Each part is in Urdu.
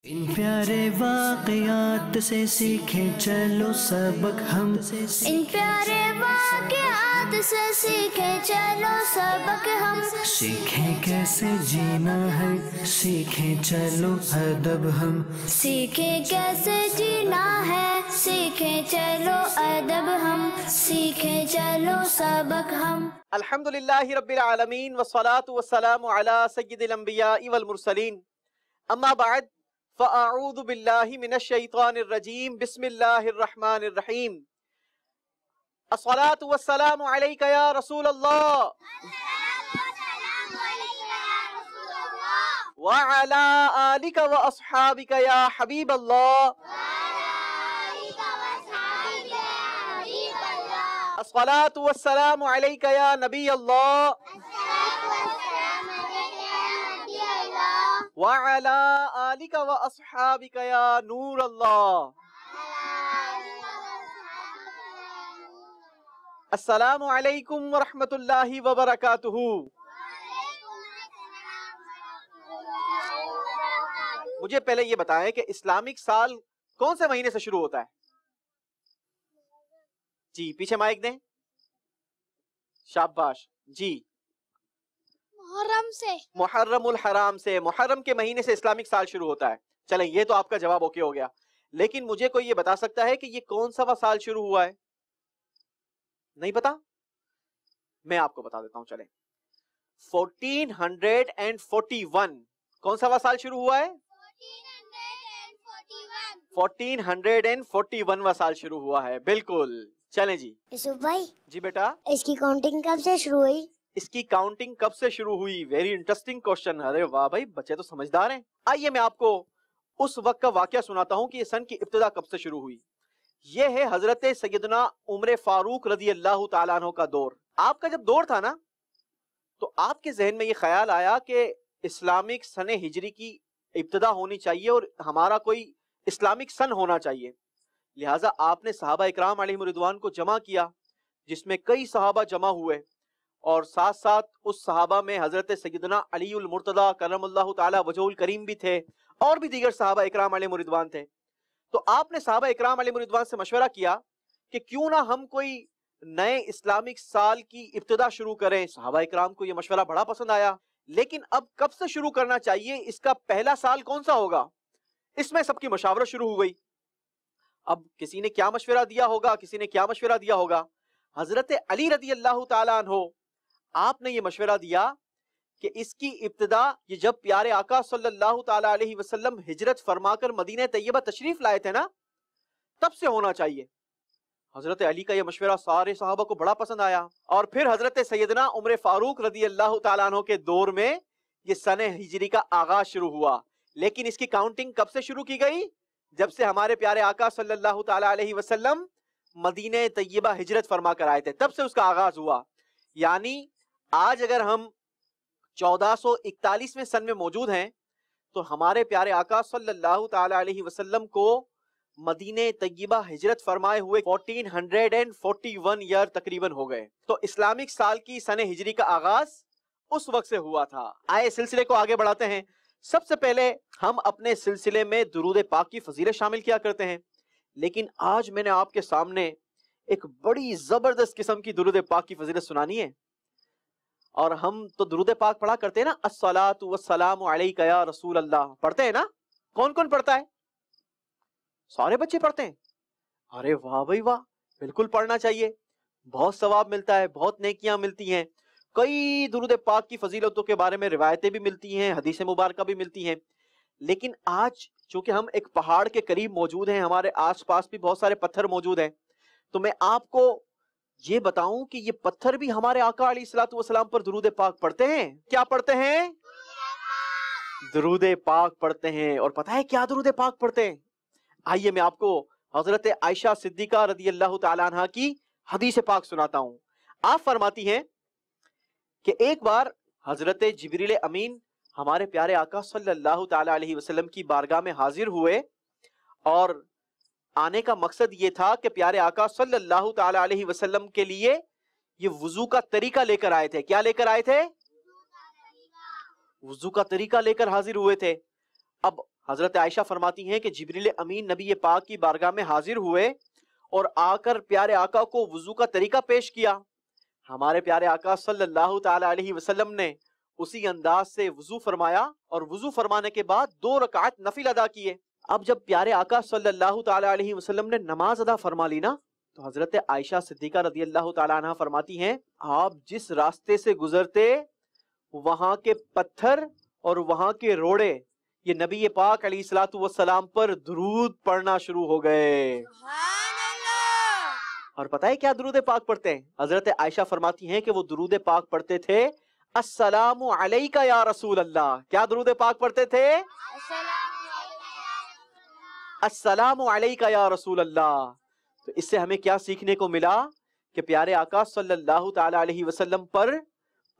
ان پیارے واقعات سے سیکھیں چلو سبق ہم، ان پیارے واقعات سے سیکھیں چلو سبق ہم، سیکھیں کیسے جینا ہے سیکھیں چلو ادب ہم، سیکھیں کیسے جینا ہے سیکھیں چلو ادب ہم، سیکھیں چلو سبق ہم۔ الحمدللہ رب العالمین والصلاة والسلام علی سید الانبیاء والمرسلین، اما بعد فاعوذ باللہ من الشیطان الرجیم، بسم اللہ الرحمن الرحیم۔ الصلاة والسلام علیک یا رسول اللہ وعلی آلک واصحابک یا حبیب اللہ، الصلاة والسلام علیک یا نبی اللہ وعلی آلک واصحابک یا نور اللہ۔ السلام علیکم ورحمۃ اللہ وبرکاتہ۔ مجھے پہلے یہ بتائیں کہ اسلامک سال کون سے مہینے سے شروع ہوتا ہے؟ جی پیچھے مائک دیں، شاباش جی۔ محرم سے، محرم الحرام سے، محرم کے مہینے سے اسلامک سال شروع ہوتا ہے۔ چلیں یہ تو آپ کا جواب اوکے ہو گیا، لیکن مجھے کوئی یہ بتا سکتا ہے کہ یہ کون سا سال شروع ہوا ہے؟ نہیں پتا؟ میں آپ کو بتا دیتا ہوں، چلیں۔ 1441 کون سا سال شروع ہوا ہے؟ 1441 سال شروع ہوا ہے، بالکل۔ چلیں جی۔ یوسف بھائی جی بیٹا، اس کی کاؤنٹنگ کب سے شروع ہوئی؟ اس کی کاؤنٹنگ کب سے شروع ہوئی؟ Very interesting question. ارے واہ بھائی، بچے تو سمجھدار ہیں۔ آئیے میں آپ کو اس وقت کا واقعہ سناتا ہوں کہ یہ سن کی ابتدا کب سے شروع ہوئی۔ یہ ہے حضرت سیدنا عمر فاروق رضی اللہ تعالیٰ عنہ کا دور۔ آپ کا جب دور تھا نا تو آپ کے ذہن میں یہ خیال آیا کہ اسلامک سن ہجری کی ابتدا ہونی چاہیے اور ہمارا کوئی اسلامک سن ہونا چاہیے، لہٰذا آپ نے صحابہ اکرام علیہم رضوان کو جمع کیا، جس میں کئی صحابہ جمع ہوئے، اور ساتھ ساتھ اس صحابہ میں حضرت سیدنا علی المرتضیٰ کرم اللہ تعالی وجہ الکریم بھی تھے، اور بھی دیگر صحابہ اکرام علیہم رضوان تھے۔ تو آپ نے صحابہ اکرام علیہم رضوان سے مشورہ کیا کہ کیوں نہ ہم کوئی نئے اسلامک سال کی ابتدا شروع کریں۔ صحابہ اکرام کو یہ مشورہ بڑا پسند آیا، لیکن اب کب سے شروع کرنا چاہیے، اس کا پہلا سال کون سا ہوگا؟ اس میں سب کی مشاورت شروع ہو گئی۔ اب کسی نے کیا مشورہ دیا ہوگا، کسی نے کیا مشورہ دیا ہوگا؟ حضرت علی رضی اللہ تعالیٰ عنہ، آپ نے یہ مشورہ دیا کہ اس کی ابتدا یہ جب پیارے آقا صلی اللہ تعالیٰ علیہ وسلم ہجرت فرما کر مدینہ طیبہ تشریف لائے تھے نا، تب سے ہونا چاہیے۔ حضرت علی کا یہ مشورہ سارے صحابہ کو بڑا پسند آیا، اور پھر حضرت سیدنا عمر فاروق رضی اللہ تعالیٰ عنہ کے دور میں یہ سن ہجری کا آغاز شروع ہوا۔ لیکن اس کی کاؤنٹنگ کب سے شروع کی گئی؟ جب سے ہمارے پیارے آقا صلی اللہ تعالیٰ علیہ وسلم مدینہ طیبہ ہجرت فرما کر آئے تھے، تب سے اس کا آغاز ہوا۔ یعنی آج اگر ہم 1441 سن میں موجود ہیں تو ہمارے پیارے آقا صلی اللہ تعالیٰ علیہ وسلم کو مدینہ طیبہ ہجرت فرمائے ہوئے 1441 ایئر تقریباً ہو گئے۔ تو اسلامک سال کی سن ہجری کا آغاز اس وقت سے ہوا تھا۔ آئے سلسلے کو آگے بڑھاتے ہیں۔ سب سے پہلے ہم اپنے سلسلے میں درود پاک کی فضیلت شامل کیا کرتے ہیں، لیکن آج میں نے آپ کے سامنے ایک بڑی زبردست قسم کی درود پاک کی فضیلت سنانی ہے۔ اور ہم تو درود پاک پڑھا کرتے ہیں نا، الصلاۃ والسلام علیک یا رسول اللہ، پڑھتے ہیں نا؟ کون کون پڑھتا ہے؟ سارے بچے پڑھتے ہیں؟ ارے واہ بھائی واہ، بالکل پڑھنا چاہیے، بہت ثواب ملتا ہے، بہت نیکیاں ملتی ہیں۔ کئی درود پاک کی فضیلتوں کے بارے میں روایتیں بھی ملتی ہیں، حدیث مبارکہ بھی ملتی ہیں، لیکن آج چونکہ ہم ایک پہاڑ کے قریب موجود ہیں، ہمارے آس پاس بھی بہت سارے پتھر موجود ہیں، تو میں آپ کو یہ بتاؤں کہ یہ پتھر بھی ہمارے آقا علیہ الصلوۃ والسلام پر درود پاک پڑھتے ہیں۔ کیا پڑھتے ہیں؟ درود پاک پڑھتے ہیں۔ اور پتہ ہے کیا درود پاک پڑھتے ہیں؟ آئیے میں آپ کو حضرت عائشہ صدیقہ رضی اللہ تعالی عنہا کی حدیث پاک سناتا ہوں۔ آپ فرماتی ہیں کہ ایک بار حضرت جبریل امین ہمارے پیارے آقا صلی اللہ تعالی علیہ وسلم کی بارگاہ میں حاضر ہوئے، اور آنے کا مقصد یہ تھا کہ پیارے آقا صلی اللہ تعالی علیہ وسلم کے لیے یہ وضو کا طریقہ لے کر آئے تھے۔ کیا لے کر آئے تھے؟ وضو کا طریقہ لے کر حاضر ہوئے تھے۔ اب حضرت عائشہ فرماتی ہیں کہ جبریل امین نبی پاک کی بارگاہ میں حاضر ہوئے اور آ کر پیارے آقا کو وضو کا طریقہ پیش کیا. ہمارے پیارے آقا صلی اللہ تعالی علیہ وسلم نے اسی انداز سے وضو فرمایا اور وضو فرمانے کے بعد 2 رکعت نفل ادا کیے. اب جب پیارے آقا صلی اللہ تعالی علیہ وسلم نے نماز ادا فرما لی نا تو حضرت عائشہ صدیقہ رضی اللہ تعالی عنہ فرماتی ہیں آپ جس راستے سے گزرتے وہاں کے پتھر اور وہاں کے روڑے یہ نبی پاک علیہ الصلوۃ والسلام پر درود پڑھنا شروع ہو گئے. اور پتہ ہے کیا درود پاک پڑھتے ہیں؟ حضرت عائشہ فرماتی ہیں کہ وہ درود پاک پڑھتے تھے السلام علیکہ یا رسول اللہ. کیا درود پاک پڑھتے تھے؟ السلام علیکہ یا رسول اللہ. تو اس سے ہمیں کیا سیکھنے کو ملا کہ پیارے آقا صلی اللہ تعالی علیہ وسلم پر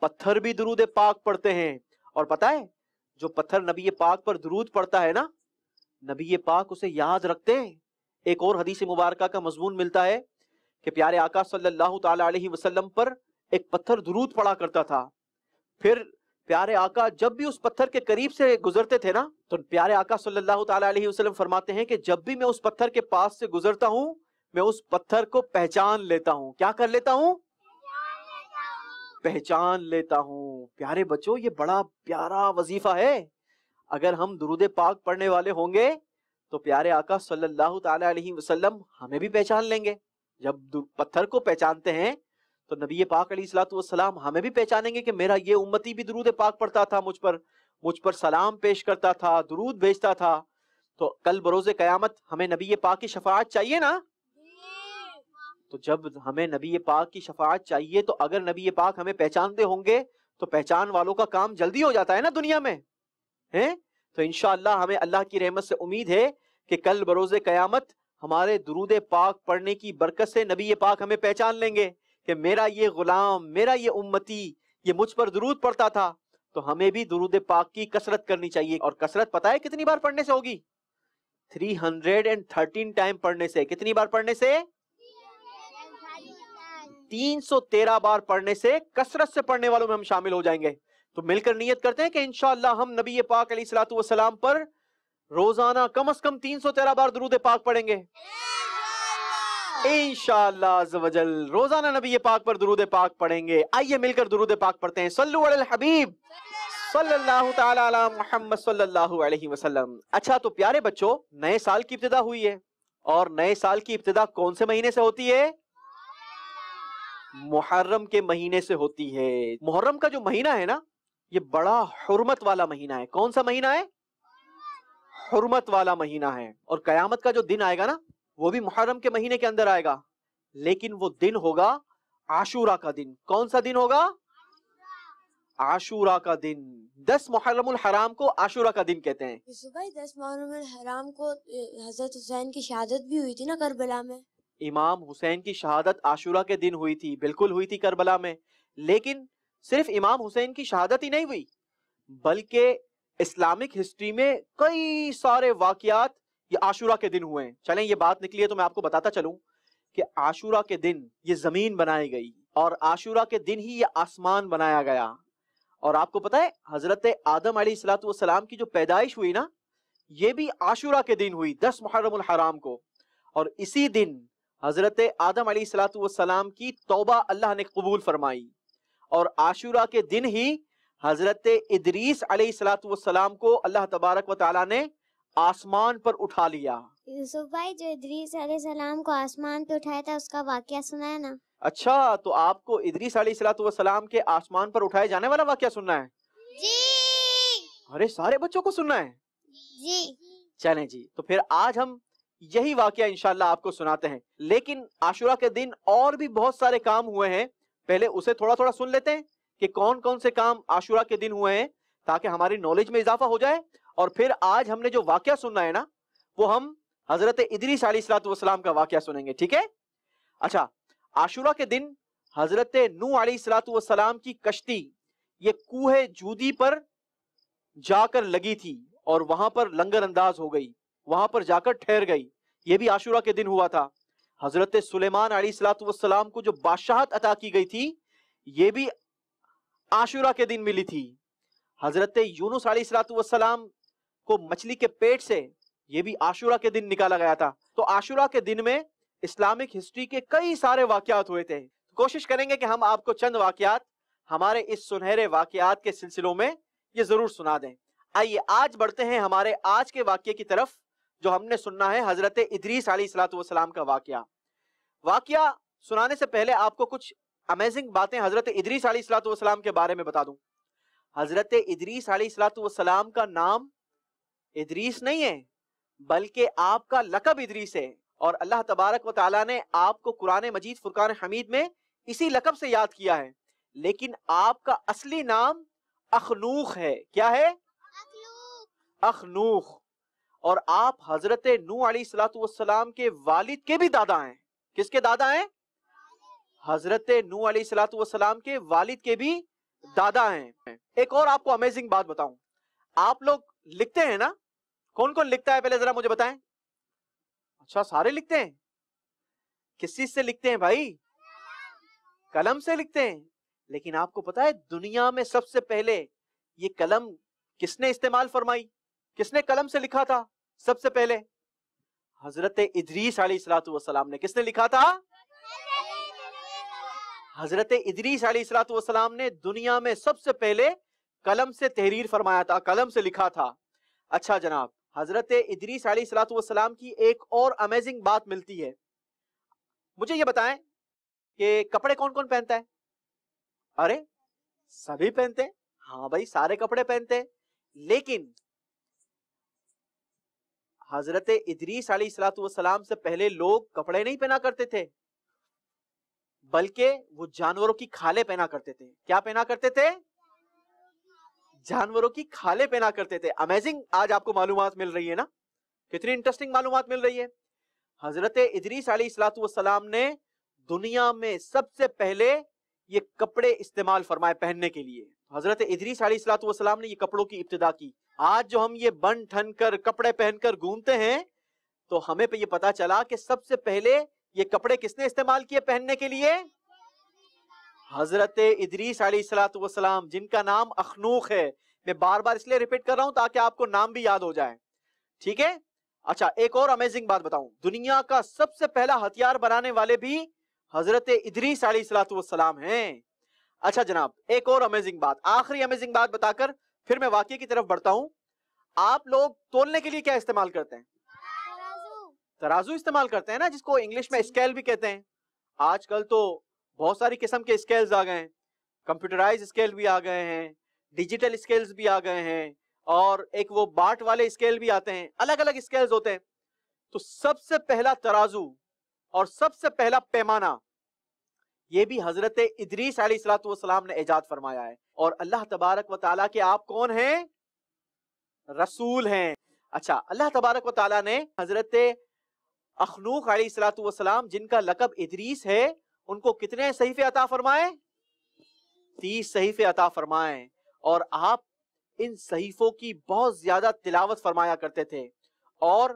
پتھر بھی درود پاک پڑھتے ہیں. اور پتہ ہے جو پتھر نبی پاک پر درود پڑھتا ہے نا نبی پاک اسے یاد رکھتے ہیں. ایک اور حدیث مبارکہ کا مضمون ملتا ہے کہ پیارے آقا صلی اللہ تعالی علیہ وسلم پر ایک پتھر درود پڑھا کرتا تھا. پھر پیارے آقا جب بھی اس پتھر کے قریب سے گزرتے تھے نا تو پیارے آقا صلی اللہ تعالی علیہ وسلم فرماتے ہیں کہ جب بھی میں اس پتھر کے پاس سے گزرتا ہوں میں اس پتھر کو پہچان لیتا ہوں. کیا کر لیتا ہوں؟ پہچان لیتا ہوں. پیارے بچوں یہ بڑا پیارا وظیفہ ہے. اگر ہم درود پاک پڑھنے والے ہوں گے تو پیارے آقا صلی اللہ تعالی علیہ وسلم ہمیں بھی پہچان لیں گے. جب پتھر کو پہچانتے ہیں تو نبی پاک علیہ الصلوۃ والسلام ہمیں بھی پہچانیں گے کہ میرا یہ امتی بھی درود پاک پڑھتا تھا, مجھ پر سلام پیش کرتا تھا, درود بھیجتا تھا. تو کل بروز قیامت ہمیں نبی پاک کی شفاعت چاہیے نا. تو جب ہمیں نبی پاک کی شفاعت چاہیے تو اگر نبی پاک ہمیں پہچانتے ہوں گے تو پہچان والوں کا کام جلدی ہو جاتا ہے نا دنیا میں ہیں. تو انشاءاللہ ہمیں اللہ کی رحمت سے امید ہے کہ کل بروز قیامت ہمارے درود پاک پڑھنے کی برکت سے نبی پاک ہمیں پہچان لیں گے کہ میرا یہ غلام, میرا یہ امتی یہ مجھ پر درود پڑھتا تھا. تو ہمیں بھی درود پاک کی کثرت کرنی چاہیے. اور کثرت پتہ ہے کتنی بار پڑھنے سے ہوگی؟ 313 ٹائم پڑھنے سے. کتنی بار پڑھنے سے؟ 313 بار پڑھنے سے کثرت سے پڑھنے والوں میں ہم شامل ہو جائیں گے. تو مل کر نیت کرتے ہیں کہ انشاءاللہ ہم نبی پاک علیہ الصلوۃ والسلام پر روزانہ کم از کم 313 بار درود پاک پڑھیں گے انشاءاللہ عز و جل. روزانہ نبی پاک پر درود پاک پڑھیں گے. آئیے مل کر درود پاک پڑھتے ہیں. صلو علی الحبیب صلی اللہ تعالی علی محمد صلی اللہ علیہ وسلم. اچھا تو پیارے بچوں نئے سال کی ابتدا ہوئی ہے اور نئے سال کی ابتدا کون سے مہینے سے ہوتی ہے؟ محرم کے مہینے سے ہوتی ہے. محرم کا جو مہینہ ہے نا یہ بڑا حرمت والا مہینہ ہے. کون سا مہینہ ہے؟ حرمت والا مہینہ ہے. اور قیامت کا جو دن آئے گا نا وہ بھی محرم کے مہینے کے اندر آئے گا, لیکن وہ دن ہوگا عاشورہ کا دن. کون سا دن ہوگا؟ عاشورہ کا دن. 10 محرم الحرام کو عاشورہ کا دن کہتے ہیں. بھائی 10 محرم الحرام کو حضرت حسین کی شہادت بھی ہوئی تھی نا کربلا میں. امام حسین کی شہادت عاشورہ کے دن ہوئی تھی, بالکل ہوئی تھی کربلا میں. لیکن صرف امام حسین کی شہادت ہی نہیں ہوئی بلکہ اسلامک ہسٹری میں کئی سارے واقعات یہ عاشورہ کے دن ہوئے ہیں. چلیں یہ بات نکلی ہے تو میں آپ کو بتاتا چلوں کہ عاشورہ کے دن یہ زمین بنائی گئی اور عاشورہ کے دن ہی یہ آسمان بنایا گیا. اور آپ کو پتہ ہے حضرت آدم علیہ الصلوۃ والسلام کی جو پیدائش ہوئی نا یہ بھی عاشورہ کے دن ہوئی 10 محرم الحرام کو. اور اسی دن حضرت آدم علیہ الصلوۃ والسلام کی توبہ اللہ نے قبول فرمائی. اور عاشورہ کے دن ہی حضرت ادریس علیہ الصلوۃ والسلام کو اللہ تبارک و تعالیٰ نے آسمان پر اٹھا لیا. یوسف بھائی جو ادریس علیہ السلام کو آسمان پہ اٹھایا تھا اس کا واقعہ سنا ہے نا؟ اچھا تو آپ کو ادریس علیہ الصلوۃ والسلام کے آسمان پر اٹھائے جانے والا واقعہ سننا ہے؟ جی. ارے سارے بچوں کو سننا ہے؟ جی. چلیں جی تو پھر آج ہم یہی واقعہ انشاءاللہ آپ کو سناتے ہیں. لیکن عاشورہ کے دن اور بھی بہت سارے کام ہوئے ہیں. پہلے اسے تھوڑا تھوڑا سن لیتے ہیں کہ کون کون سے کام عاشورہ کے دن ہوئے ہیں تاکہ ہماری نالج میں اضافہ ہو جائے. اور پھر آج ہم نے جو واقعہ سننا ہے نا وہ ہم حضرت ادریس علیہ الصلوۃ والسلام کا واقعہ سنیں گے. ٹھیک ہے؟ اچھا عاشورہ کے دن حضرت نوح علیہ الصلوۃ والسلام کی کشتی یہ کوہ جودی پر جا کر لگی تھی اور وہاں پر لنگر انداز ہو گئی, وہاں پر جا کر ٹھہر گئی. یہ بھی عاشورہ کے دن ہوا تھا. حضرت سلیمان علیہ الصلوۃ والسلام کو جو بادشاہت عطا کی گئی تھی یہ بھی عاشورہ کے دن ملی تھی. حضرت یونس علیہ الصلوۃ والسلام کو مچھلی کے پیٹ سے، یہ بھی عاشورہ کے دن نکالا گیا تھا. تو عاشورہ کے دن میں اسلامک ہسٹری کے کئی سارے واقعات ہوئے تھے. کوشش کریں گے کہ ہم آپ کو چند واقعات ہمارے اس سنہرے واقعات کے سلسلوں میں یہ ضرور سنا دیں. آئیے آج بڑھتے ہیں ہمارے آج کے واقعے کی طرف، جو ہم نے سننا ہے حضرت ادریس علیہ السلام کا واقعہ. واقعہ سنانے سے پہلے آپ کو کچھ امیزنگ باتیں حضرت ادریس علیہ السلام کے بارے میں بتا دوں. حضرت ادریس علیہ السلام کا نام ادریس نہیں ہے، بلکہ آپ کا لقب ادریس ہے، اور اللہ تبارک و تعالیٰ نے آپ کو قرآن مجید فرقان حمید میں اسی لقب سے یاد کیا ہے. لیکن آپ کا اصلی نام اخنوخ ہے. کیا ہے؟ اخنوخ. اور آپ حضرت نوح علیہ السلام کے والد کے بھی دادا ہیں. کس کے دادا ہیں؟ حضرت نوح علیہ السلام کے والد کے بھی دادا ہیں. ایک اور آپ کو امیزنگ بات بتاؤں، آپ لوگ لکھتے ہیں نا؟ کون کون لکھتا ہے پہلے ذرا مجھے بتائیں. اچھا سارے لکھتے ہیں. کس چیز سے لکھتے ہیں بھائی؟ قلم سے لکھتے ہیں. لیکن آپ کو پتا ہے دنیا میں سب سے پہلے یہ قلم کس نے استعمال فرمائی؟ کس نے قلم سے لکھا تھا سب سے پہلے؟ حضرت ادریس علیہ السلام نے. کس نے لکھا تھا؟ حضرت ادریس علیہ السلام نے دنیا میں سب سے پہلے قلم سے تحریر فرمایا تھا، قلم سے لکھا تھا. اچھا جناب، حضرت ادریس علیہ السلام کی ایک اور امیزنگ بات ملتی ہے. مجھے یہ بتائیں کہ کپڑے کون کون پہنتا ہے؟ ارے سبھی پہنتے ہیں. ہاں بھائی سارے کپڑے پہنتے ہیں. لیکن حضرت ادریس علیہ السلام سے پہلے لوگ کپڑے نہیں پہنا کرتے تھے، بلکہ وہ جانوروں کی کھالیں پہنا کرتے تھے. کیا پہنا کرتے تھے؟ جانوروں کی کھالیں پہنا کرتے تھے. امیزنگ آج آپ کو معلومات مل رہی ہے نا؟ کتنی انٹرسٹنگ معلومات مل رہی ہے. حضرت ادریس علیہ السلام نے دنیا میں سب سے پہلے یہ کپڑے استعمال فرمائے پہننے کے لیے. حضرت ادریس علیہ السلام نے یہ کپڑوں کی ابتدا کی. آج جو ہم یہ بن ٹھن کر کپڑے پہن کر گھومتے ہیں، تو ہمیں پہ یہ پتا چلا کہ سب سے پہلے یہ کپڑے کس نے استعمال کیے پہننے کے لیے؟ حضرت ادریس علیہ السلام، جن کا نام اخنوخ ہے. میں بار بار اس لیے ریپیٹ کر رہا ہوں تاکہ آپ کو نام بھی یاد ہو جائے. ٹھیک ہے. اچھا ایک اور امیزنگ بات بتاؤں، دنیا کا سب سے پہلا ہتھیار بنانے والے بھی حضرت ادریس علیہ السلام ہیں. اچھا جناب ایک اور امیزنگ بات، آخری امیزنگ بات بتا کر پھر میں واقعے کی طرف بڑھتا ہوں. آپ لوگ تولنے کے لیے کیا استعمال کرتے ہیں؟ ترازو استعمال کرتے ہیں نا، جس کو انگلش میں اسکیل بھی کہتے ہیں. آج کل تو بہت ساری قسم کے اسکیلز آ گئے ہیں. کمپیوٹرائز اسکیل بھی آ گئے ہیں، ڈیجیٹل اسکیلز بھی آ گئے ہیں، اور ایک وہ باٹ والے اسکیل بھی آتے ہیں. الگ الگ اسکیلز ہوتے ہیں. تو سب سے پہلا ترازو اور سب سے پہلا پیمانہ یہ بھی حضرت ادریس علیہ السلام نے ایجاد فرمایا ہے. اور اللہ تبارک و تعالیٰ کے آپ کون ہیں؟ رسول ہیں. اچھا اللہ تبارک و تعالیٰ نے حضرت اخنوخ علیہ السلام، جن کا لقب ادریس ہے، ان کو کتنے صحیفے عطا فرمائے؟ 30 صحیفے عطا فرمائے. اور آپ ان صحیفوں کی بہت زیادہ تلاوت فرمایا کرتے تھے، اور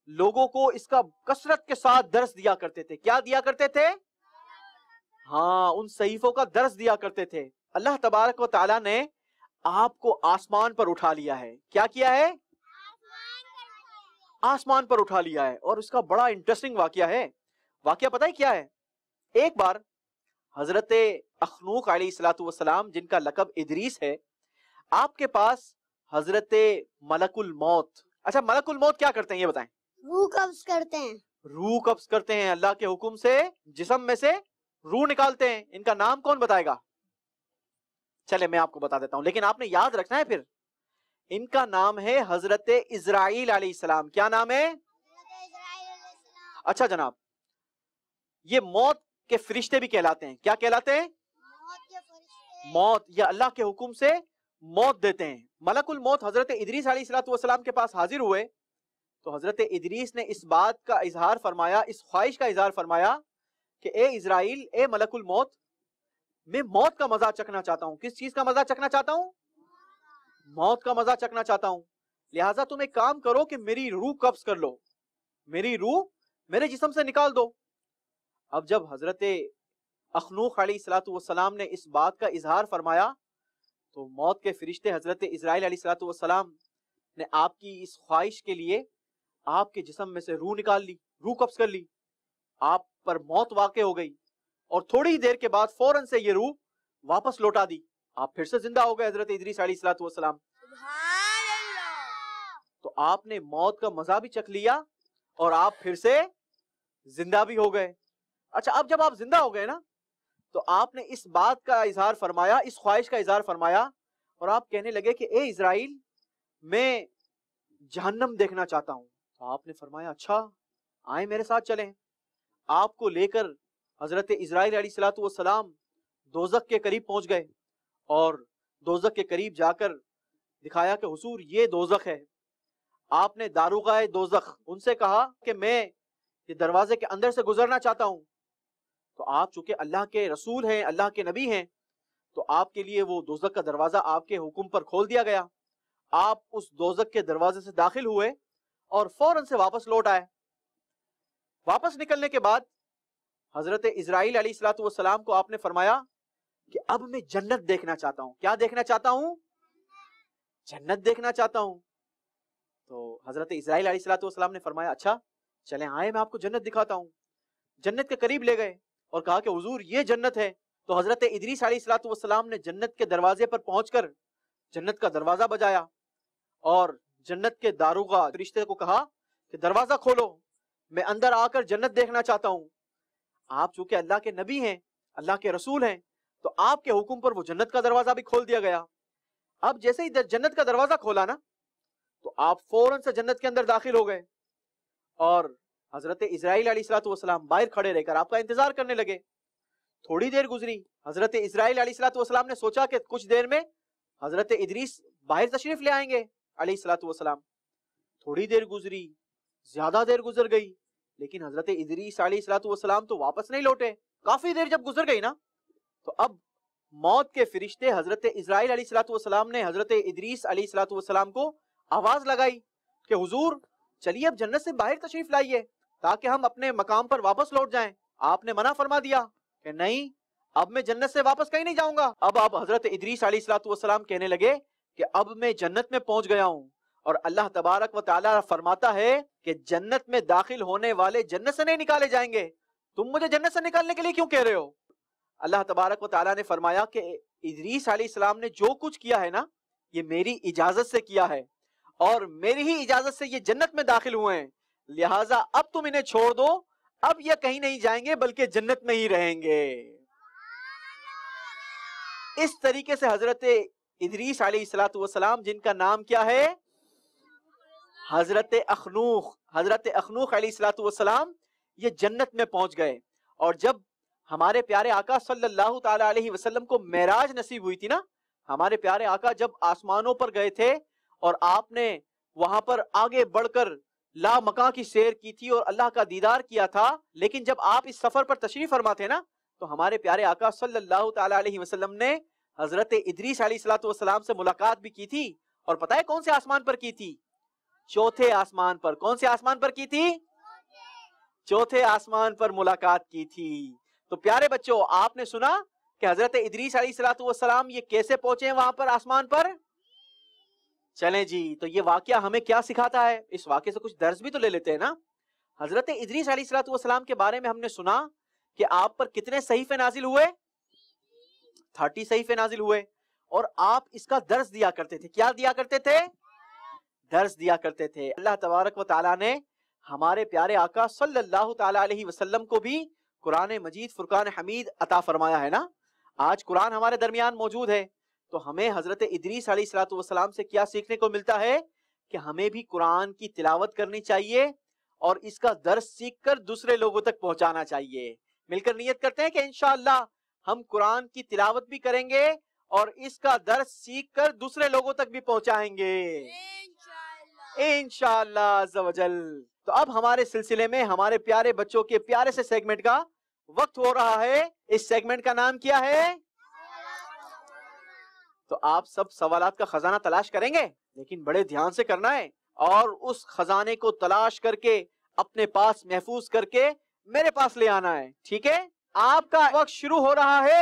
لوگوں کو اس کا کثرت کے ساتھ درس دیا کرتے تھے. کیا دیا کرتے تھے؟ ہاں ان صحیفوں کا درس دیا کرتے تھے. اللہ تبارک و تعالیٰ نے آپ کو آسمان پر اٹھا لیا ہے. کیا کیا ہے؟ آسمان پر اٹھا لیا ہے. اور اس کا بڑا انٹرسٹنگ واقعہ ہے. واقعہ پتہ ہے کیا ہے؟ ایک بار حضرت اخنوخ علیہ السلام، جن کا لقب ادریس ہے، آپ کے پاس حضرت ملک الموت. اچھا ملک الموت کیا کرتے ہیں یہ بتائیں؟ روح قبض کرتے ہیں. روح قبض کرتے ہیں. اللہ کے حکم سے جسم میں سے روح نکالتے ہیں. ان کا نام کون بتائے گا؟ چلے میں آپ کو بتا دیتا ہوں، لیکن آپ نے یاد رکھنا ہے پھر. ان کا نام ہے حضرت اسرائیل علیہ السلام. کیا نام ہے؟ اچھا جناب، یہ موت کے فرشتے بھی کہلاتے ہیں. کیا کہلاتے ہیں؟ موت. یا اللہ کے حکم سے موت دیتے ہیں. ملک الموت حضرت ادریس علیہ السلام کے پاس حاضر ہوئے تو حضرت ادریس نے اس بات کا اظہار فرمایا، اس خواہش کا اظہار فرمایا کہ اے اسرائیل، اے ملک الموت، میں موت کا مزہ چکھنا چاہتا ہوں. کس چیز کا مزہ چکھنا چاہتا ہوں؟ موت کا مزہ چکھنا چاہتا ہوں. لہٰذا تم ایک کام کرو کہ میری روح قبض کر لو، میری روح میرے جسم سے نکال دو. اب جب حضرت اخنوخ علیہ السلام نے اس بات کا اظہار فرمایا تو موت کے فرشتے حضرت اسرائیل علیہ السلام نے آپ کی اس خواہش کے لیے آپ کے جسم میں سے روح نکال لی، روح قبض کر لی، آپ پر موت واقع ہو گئی، اور تھوڑی دیر کے بعد فوراً سے یہ روح واپس لوٹا دی، آپ پھر سے زندہ ہو گئے حضرت ادریس علیہ الصلوۃ والسلام۔ تو آپ نے موت کا مزہ بھی چکھ لیا اور آپ پھر سے زندہ بھی ہو گئے۔ اچھا، اب جب آپ زندہ ہو گئے نا تو آپ نے اس بات کا اظہار فرمایا، اس خواہش کا اظہار فرمایا، اور آپ کہنے لگے کہ اے اسرائیل، میں جہنم دیکھنا چاہتا ہوں۔ تو آپ نے فرمایا اچھا، آئیں میرے ساتھ چلیں۔ آپ کو لے کر حضرت اسرائیل علیہ الصلوۃ والسلام دوزخ کے قریب پہنچ گئے، اور دوزخ کے قریب جا کر دکھایا کہ حضور یہ دوزخ ہے۔ آپ نے داروغہ دوزخ ان سے کہا کہ میں یہ دروازے کے اندر سے گزرنا چاہتا ہوں۔ تو آپ چونکہ اللہ کے رسول ہیں، اللہ کے نبی ہیں، تو آپ کے لیے وہ دوزخ کا دروازہ آپ کے حکم پر کھول دیا گیا۔ آپ اس دوزخ کے دروازے سے داخل ہوئے اور فوراً سے واپس لوٹ آئے۔ واپس نکلنے کے بعد حضرت اسرائیل علیہ الصلوۃ والسلام کو آپ نے فرمایا کہ اب میں جنت دیکھنا چاہتا ہوں۔ کیا دیکھنا چاہتا ہوں؟ جنت دیکھنا چاہتا ہوں۔ تو حضرت اسرائیل علیہ الصلوۃ والسلام نے فرمایا اچھا چلیں، آئے میں آپ کو جنت دکھاتا ہوں۔ جنت کے قریب لے گئے اور کہا کہ حضور یہ جنت ہے۔ تو حضرت ادریس علیہ الصلوۃ والسلام نے جنت کے دروازے پر پہنچ کر جنت کا دروازہ بجایا اور جنت کے داروغہ فرشتے کو کہا کہ دروازہ کھولو، میں اندر آ کر جنت دیکھنا چاہتا ہوں۔ آپ چونکہ اللہ کے نبی ہیں، اللہ کے رسول ہیں، تو آپ کے حکم پر وہ جنت کا دروازہ بھی کھول دیا گیا۔ اب جیسے ہی جنت کا دروازہ کھولا نا تو آپ فوراً سے جنت کے اندر داخل ہو گئے، اور حضرت اسرائیل علیہ الصلوۃ والسلام باہر کھڑے رہ کر آپ کا انتظار کرنے لگے۔ تھوڑی دیر گزری، حضرت اسرائیل علیہ الصلوۃ والسلام نے سوچا کہ کچھ دیر میں حضرت ادریس باہر تشریف لے آئیں گے علیہ الصلوۃ والسلام۔ تھوڑی دیر گزری، زیادہ دیر گزر گئی، لیکن حضرت ادریس علیہ الصلوۃ والسلام تو واپس نہیں لوٹے۔ کافی دیر جب گزر گئی نا تو اب موت کے فرشتے حضرت اسرائیل علیہ الصلوۃ والسلام نے حضرت ادریس علیہ الصلوۃ والسلام کو آواز لگائی کہ حضور چلیے اب جنت سے باہر تشریف لائیے تاکہ ہم اپنے مقام پر واپس لوٹ جائیں۔ آپ نے منع فرما دیا کہ نہیں، اب میں جنت سے واپس کہیں نہیں جاؤں گا۔ اب آپ حضرت ادریس علیہ الصلوۃ والسلام کہنے لگے کہ اب میں جنت میں پہنچ گیا ہوں، اور اللہ تبارک و تعالی فرماتا ہے کہ جنت میں داخل ہونے والے جنت سے نہیں نکالے جائیں گے، تم مجھے جنت سے نکالنے کے لیے کیوں کہہ رہے ہو؟ اللہ تبارک و تعالی نے فرمایا کہ ادریس علیہ السلام نے جو کچھ کیا ہے نا یہ میری اجازت سے کیا ہے، اور میری ہی اجازت سے یہ جنت میں داخل ہوئے ہیں، لہٰذا اب تم انہیں چھوڑ دو، اب یہ کہیں نہیں جائیں گے بلکہ جنت میں ہی رہیں گے۔ اس طریقے سے حضرت ادریس علیہ الصلوۃ والسلام، جن کا نام کیا ہے حضرت اخنوخ علیہ الصلوۃ والسلام، یہ جنت میں پہنچ گئے۔ اور جب ہمارے پیارے آقا صلی اللہ تعالی علیہ وسلم کو معراج نصیب ہوئی تھی نا، ہمارے پیارے آقا جب آسمانوں پر گئے تھے اور آپ نے وہاں پر آگے بڑھ کر لا مکاں کی سیر کی تھی اور اللہ کا دیدار کیا تھا، لیکن جب آپ اس سفر پر تشریف فرما تھے نا تو ہمارے پیارے آقا صلی اللہ تعالی علیہ وسلم نے حضرت ادریس علیہ الصلوۃ والسلام سے ملاقات بھی کی تھی، اور پتہ ہے کون سے آسمان پر کی تھی؟ چوتھے آسمان پر۔ کون سے آسمان پر کی تھی؟ چوتھے آسمان پر ملاقات کی تھی۔ تو پیارے بچوں، آپ نے سنا کہ حضرت ادریس علیہ الصلوۃ والسلام یہ کیسے پہنچے ہیں وہاں پر آسمان پر؟ چلیں جی، تو یہ واقعہ ہمیں کیا سکھاتا ہے؟ اس واقعے سے کچھ درس بھی تو لے لیتے ہیں نا۔ حضرت ادریس علیہ الصلوۃ والسلام کے بارے میں ہم نے سنا کہ آپ پر کتنے صحیفے نازل ہوئے؟ 30 صحیفے نازل ہوئے، اور آپ اس کا درس دیا کرتے تھے۔ کیا دیا کرتے تھے؟ درس دیا کرتے تھے۔ اللہ تبارک و تعالیٰ نے ہمارے پیارے آقا صلی اللہ تعالی علیہ وسلم کو بھی قرآن مجید فرقان حمید عطا فرمایا ہے نا۔ آج قرآن ہمارے درمیان موجود ہے، تو ہمیں حضرت ادریس علیہ الصلوۃ والسلام سے کیا سیکھنے کو ملتا ہے کہ ہمیں بھی قرآن کی تلاوت کرنی چاہیے اور اس کا درس سیکھ کر دوسرے لوگوں تک پہنچانا چاہیے۔ مل کر نیت کرتے ہیں کہ انشاءاللہ ہم قرآن کی تلاوت بھی کریں گے اور اس کا درس سیکھ کر دوسرے لوگوں تک بھی پہنچائیں گے انشاءاللہ عز و جل۔ تو اب ہمارے سلسلے میں ہمارے پیارے بچوں کے پیارے سے سیگمنٹ کا وقت ہو رہا ہے۔ اس سیگمنٹ کا نام کیا ہے؟ تو آپ سب سوالات کا خزانہ تلاش کریں گے، لیکن بڑے دھیان سے کرنا ہے، اور اس خزانے کو تلاش کر کے اپنے پاس محفوظ کر کے میرے پاس لے آنا ہے، ٹھیک ہے؟ آپ کا وقت شروع ہو رہا ہے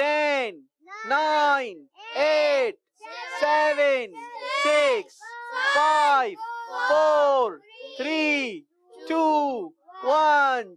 10, 9, 8, 7, 6, 5, 4, 3, 2, 1।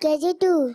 KG2।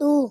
2।